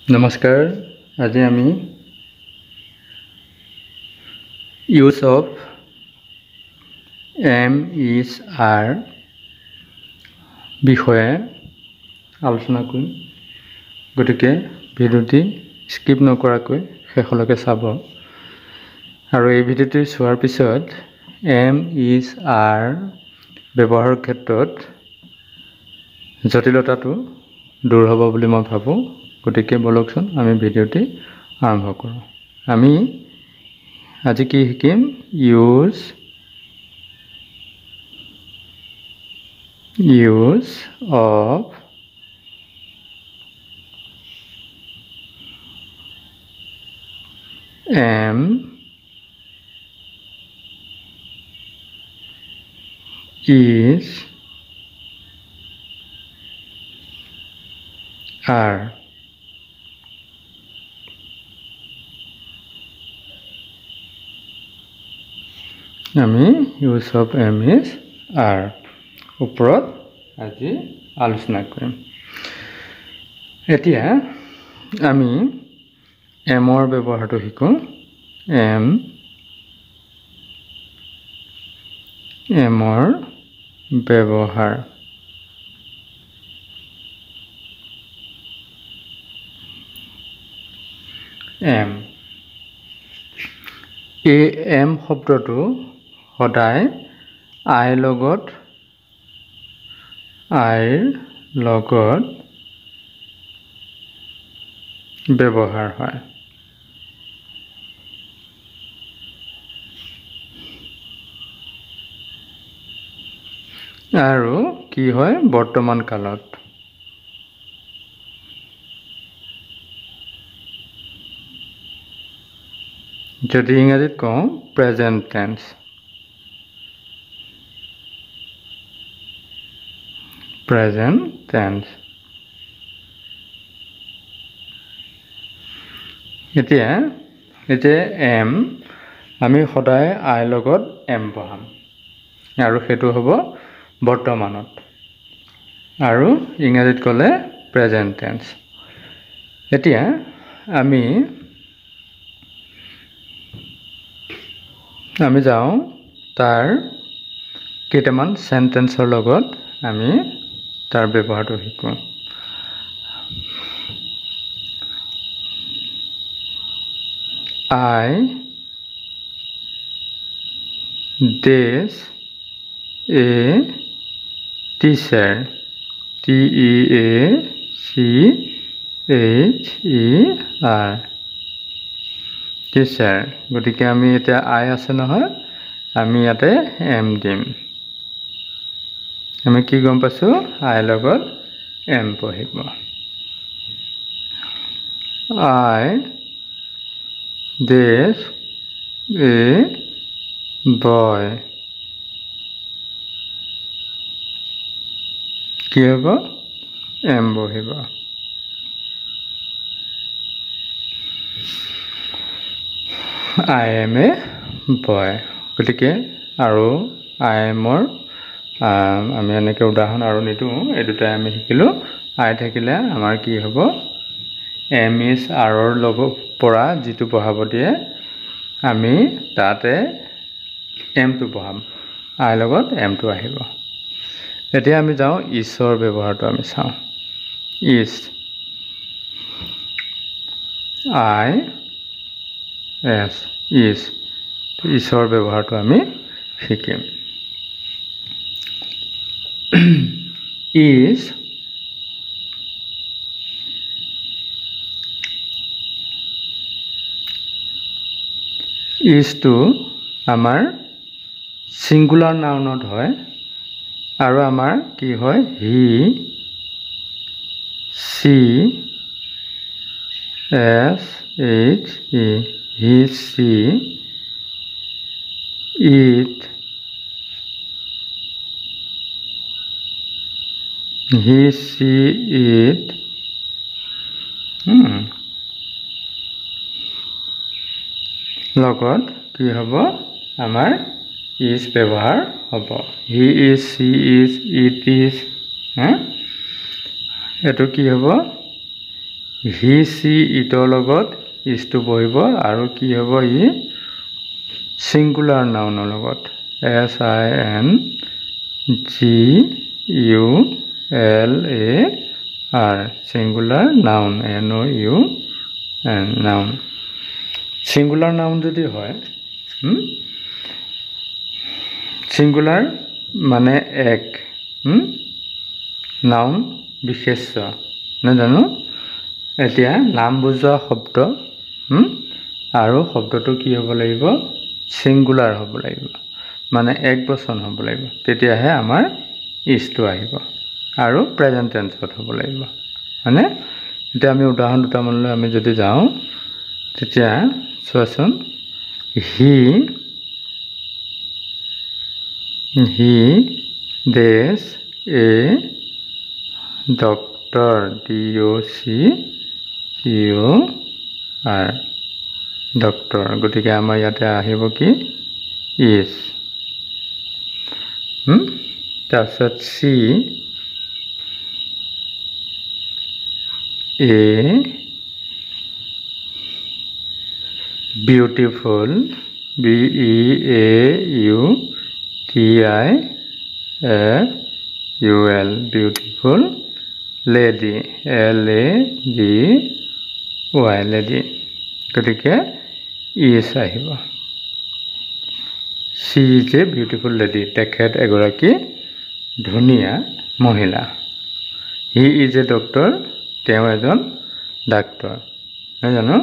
নমস্কাৰ আজি আমি ইউজ অফ এম ইজ আৰ বিষয়ে আলোচনা কৰিম গতিকে ভিডিঅ'টি স্কিপ নকৰাকৈ শেষলৈকে চাব আৰু এই ভিডিঅ'টি চোৱাৰ পিছত এম ইজ আৰ ব্যৱহাৰৰ ক্ষেত্ৰত জটিলতাটো দূৰ হ'ব বুলি মই ভাবোঁ গতিকে বলকচোন আমি ভিডিঅ'টি আৰম্ভ কৰোঁ আমি আজি কি শিকিম use of M is are আমি use of M is are ওপৰত আজি আলোচনা কৰিম এতিয়া আমি এমৰ ব্যৱহাৰটো শিকোঁ এমৰ ব্যৱহাৰ এম এই এম শব্দটো সদায় আইৰ লগত ব্যৱহাৰ হয় আৰু কি হয় বৰ্তমান কালত যদি ইংৰাজীত কওঁ প্ৰেজেণ্ট টেন্স এতিয়া এম আমি সদায় আইৰ লগত এম বহাম আৰু সেইটো হ'ব বৰ্তমানত আৰু ইংৰাজীত ক'লে প্ৰেজেণ্ট টেন্স এতিয়া আমি যাওঁ তাৰ কেইটামান সেন্টেন্সৰ লগত আমি তাৰ ব্যৱহাৰটো শিকোঁ I dash a teacher teacher teacher গতিকে আমি এতিয়া আই আছে নহয় আমি ইয়াতে এম দিম আমি কি গম পাইছোঁ আইৰ লগত এম বহিব I dash a boy কি হ'ব এম বহিব I am a boy গতিকে আৰু I amৰ আমি এনেকৈ উদাহৰণ আৰু নিদিওঁ এই দুটাই আমি শিকিলোঁ আই থাকিলে আমাৰ কি হ'ব এম ইজ আৰৰ লগত পৰা যিটো বহাব দিয়ে আমি তাতে এমটো বহাম আইৰ লগত এমটো আহিব এতিয়া আমি যাওঁ ইজৰ ব্যৱহাৰটো আমি চাওঁ ইজ আই এছ ইজৰ ব্যৱহাৰটো আমি শিকিম ইজটো আমাৰ ছিংগুলাৰ নাউনত হয় আৰু আমাৰ কি হয় he she S H E he she it he she it লগত কি হ'ব আমাৰ ইজ ব্যৱহাৰ হ'ব he is she is it is এইটো কি হ'ব হি চি ইটৰ লগত ইজটো বহিব আৰু কি হ'ব ই ছিংগুলাৰ নাউনৰ লগত SINGULAR singular noun NOUN noun singular noun যদি হয় ছিংগুলাৰ মানে এক নাউন বিশেষ্য নাজানো এতিয়া নাম বুজোৱা শব্দ আৰু শব্দটো কি হ'ব লাগিব ছিংগুলাৰ হ'ব লাগিব মানে এক বচন হ'ব লাগিব তেতিয়াহে আমাৰ ইজটো আহিব আৰু প্ৰেজেন্ট টেন্সত হ'ব লাগিব মানে এতিয়া আমি উদাহৰণ দুটামানলৈ আমি যদি যাওঁ তেতিয়া চোৱাচোন he days a doctor DOCTOR doctor গতিকে আমাৰ ইয়াতে আহিব কি ইজ তাৰপিছত সি a beautiful BEAUTIFUL beautiful lady LADY lady গতিকে ইজ আহিব she is a beautiful lady তেখেত এগৰাকী ধুনীয়া মহিলা he is a doctor তেওঁ এজন ডাক্তৰ নহয় জানো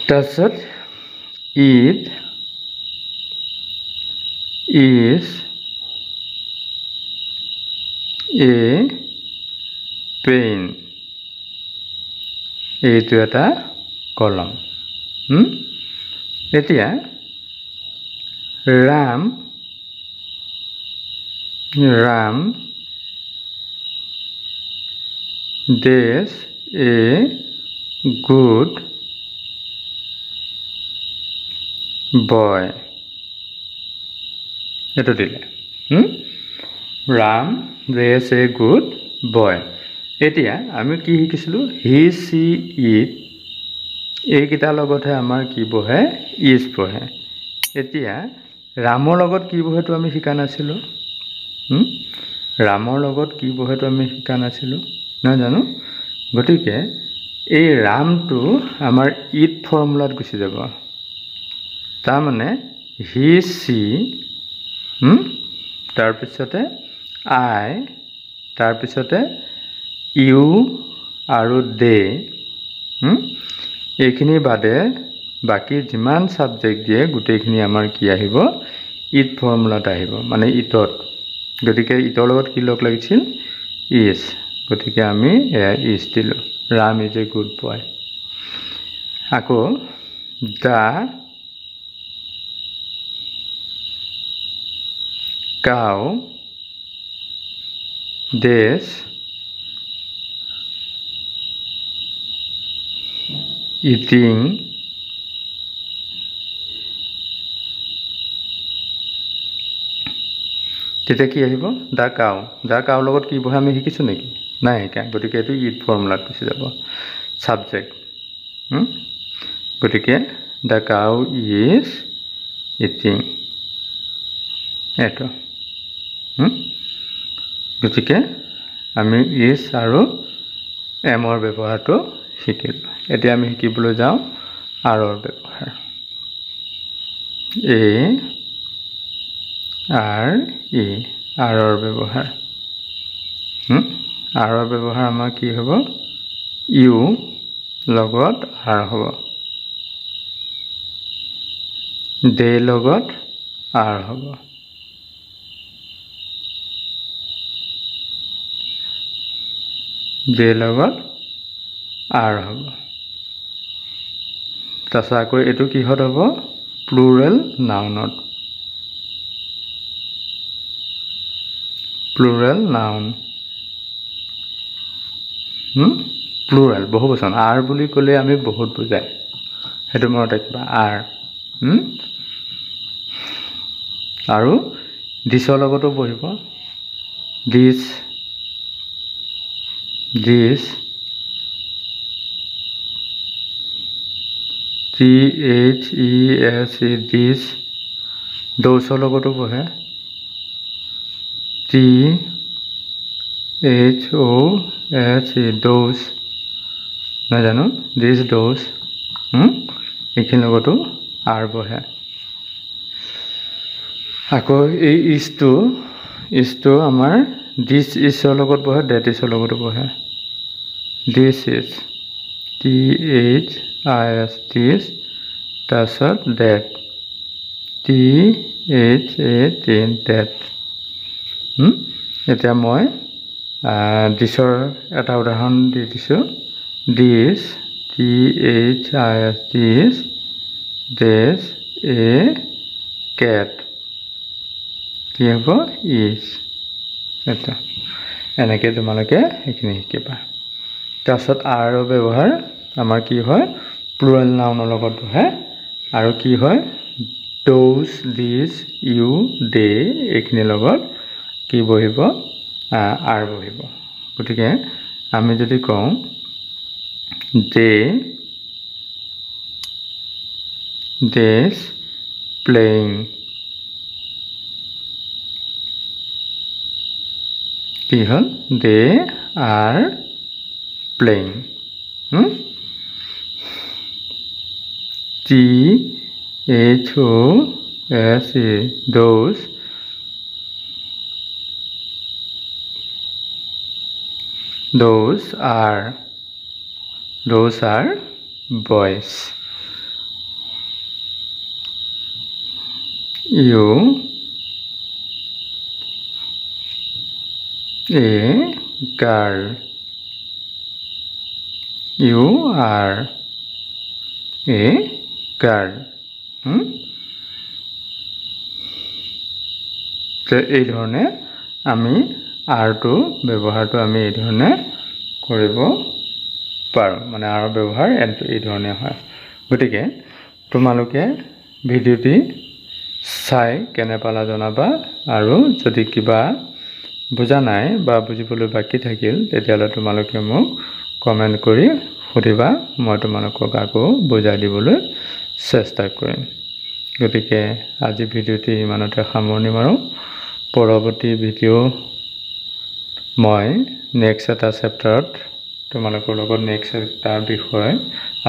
তাৰপিছত it is a pain এইটো এটা কলম এতিয়া Ram days a good boy এটো দিলে Ram days a good boy এতিয়া আমি কি শিকিছিলো হি সি ইট এইকেইটাৰ লগতহে আমাৰ কি বহে ইজ বহে এতিয়া ৰামৰ লগত কি বহেটো আমি শিকা নাছিলোঁ ৰামৰ লগত কি বহেটো আমি শিকা নাছিলোঁ নহয় জানো গতিকে এই ৰামটো আমাৰ ইট ফৰ্মুলাত গুচি যাব তাৰমানে হি চি তাৰপিছতে আই তাৰপিছতে ইউ আৰু দে এইখিনি বাদে বাকি যিমান সাবজেক্ট দিয়ে গোটেইখিনি আমাৰ কি আহিব ইট ফৰ্মুলাত আহিব মানে ইটত গতিকে ইটৰ লগত কি লগ লাগিছিল ইজ গতিকে আমি ইজ দিলো Ram is a good boy আকৌ দা cow days eating তেতিয়া কি আহিব দা কাউ লগত কি বহে আমি শিকিছো নেকি নাই শিকা গতিকে এইটো ইট ফৰ্মুলাত গুচি যাব সাবজেক্ট গতিকে দা কাউ ইজ ইটিং এটো গতিকে আমি ইজ আৰু এমৰ ব্যৱহাৰটো শিকিলো এতিয়া আমি শিকিবলৈ যাওঁ আৰৰ ব্যৱহাৰ এ আৰ ই আৰৰ ব্যৱহাৰ আৰৰ ব্যৱহাৰ আমাৰ কি হ'ব ইউ লগত আৰ হ'ব দে লগত আৰ হ'ব দে লগত আৰ হ'ব তাৰপিছত আকৌ এইটো কিহত হ'ব প্লুৰেল নাউনত প্লুৰেল নাউন প্লুৰেল বহুবচন আৰ বুলি ক'লে আমি বহুত বুজায় সেইটো মনত ৰাখিবা আৰ আৰু দিছৰ লগতো বহিব দিছ THESE দিছ দৌছৰ লগতো বহে THOSE দৌছ নহয় জানো দিছ দৌছ এইখিনিৰ লগতো আৰ বহে আকৌ এই ইজটো আমাৰ দিছ ইজৰ লগত বহে ডেট ইজৰ লগতো বহে দিছ ইজ THIS দিছ তাৰপিছত ডেট THAT ডেট এতিয়া মই দিছৰ এটা উদাহৰণ দি দিছোঁ দিছ THIS দিছ ডেছ এ কেট কি হ'ব ইজ এটা এনেকৈ তোমালোকে সেইখিনি শিকিবা তাৰপিছত আৰু ব্যৱহাৰ আমাৰ কি হয় প্লুৰেল নাউনৰ লগত বহে আৰু কি হয় দৌজ দিছ ইউ দে এইখিনিৰ লগত কি বহিব আৰ বহিব গতিকে আমি যদি কওঁ দেছ প্লেয়িং কি হ'ল they are playing THOSE those are boys you a girl you are a girl এই ধৰণে আমি আৰটো ব্যৱহাৰটো আমি এই ধৰণে কৰিব পাৰোঁ মানে আৰৰ ব্যৱহাৰ এই ধৰণে হয় গতিকে তোমালোকে ভিডিঅ'টি চাই কেনে পালা জনাবা আৰু যদি কিবা বুজা নাই বা বুজিবলৈ বাকী থাকিল তেতিয়াহ'লে তোমালোকে মোক কমেণ্ট কৰি সুধিবা মই তোমালোকক আকৌ বুজাই দিবলৈ চেষ্টা কৰিম গতিকে আজি ভিডিঅ'টি ইমানতে সামৰণি মাৰোঁ পৰৱৰ্তী ভিডিঅ' মই নেক্সট এটা চেপ্টাৰত তোমালোকৰ লগত নেক্সট এটা বিষয়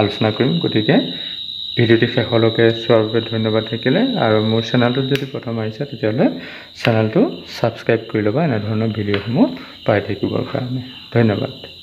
আলোচনা কৰিম গতিকে ভিডিঅ'টি শেষলৈকে চোৱাৰ বাবে ধন্যবাদ থাকিলে আৰু মোৰ চেনেলটোত যদি প্ৰথম আহিছে তেতিয়াহ'লে চেনেলটো ছাবস্ক্ৰাইব কৰি ল'বা এনেধৰণৰ ভিডিঅ'সমূহ পাই থাকিবৰ কাৰণে ধন্যবাদ